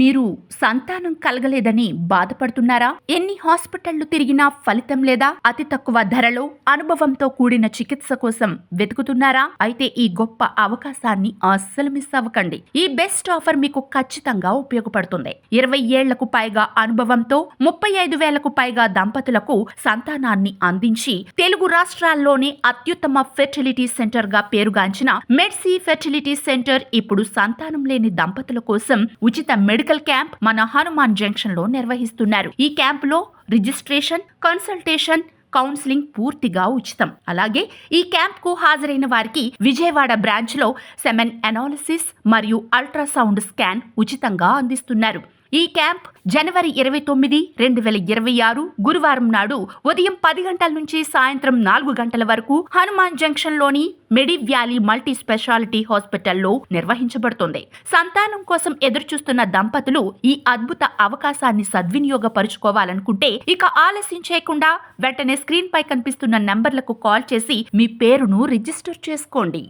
మీరు సంతానం కలగలేదని బాధపడుతున్నారా? ఎన్ని హాస్పిటళ్లు తిరిగినా ఫలితం లేదా? అతి తక్కువ ధరలో అనుభవంతో కూడిన చికిత్స కోసం వెతుకుతున్నారా? అయితే ఈ గొప్ప అవకాశాన్ని అస్సలు మిస్ అవ్వకండి. ఈ బెస్ట్ ఆఫర్ మీకు ఖచ్చితంగా ఉపయోగపడుతుంది. 20 ఏళ్లకు పైగా అనుభవంతో 35,000కు పైగా దంపతులకు సంతానాన్ని అందించి తెలుగు రాష్ట్రాల్లోనే అత్యుత్తమ ఫెర్టిలిటీ సెంటర్ గా పేరుగాంచిన మెడ్సీ ఫెర్టిలిటీ సెంటర్ ఇప్పుడు సంతానం లేని దంపతుల కోసం ఉచిత మెడికల్ క్యాంప్ మన హనుమాన్ జంక్షన్ లో నిర్వహిస్తున్నారు. ఈ క్యాంప్ లో రిజిస్ట్రేషన్, కన్సల్టేషన్, కౌన్సిలింగ్ పూర్తిగా ఉచితం. అలాగే ఈ క్యాంప్ కు హాజరైన వారికి విజయవాడ బ్రాంచ్ లో సెమెన్ అనాలిసిస్ మరియు అల్ట్రాసౌండ్ స్కాన్ ఉచితంగా అందిస్తున్నారు. ఈ క్యాంప్ జనవరి 29, 2026 గురువారం నాడు ఉదయం 10 గంటల నుంచి సాయంత్రం 4 గంటల వరకు హనుమాన్ జంక్షన్ లోని మెడి వ్యాలీ మల్టీ స్పెషాలిటీ హాస్పిటల్లో నిర్వహించబడుతుంది. సంతానం కోసం ఎదురుచూస్తున్న దంపతులు ఈ అద్భుత అవకాశాన్ని సద్వినియోగపరుచుకోవాలనుకుంటే ఇక ఆలస్యం చేయకుండా వెంటనే స్క్రీన్ పై కనిపిస్తున్న నంబర్లకు కాల్ చేసి మీ పేరును రిజిస్టర్ చేసుకోండి.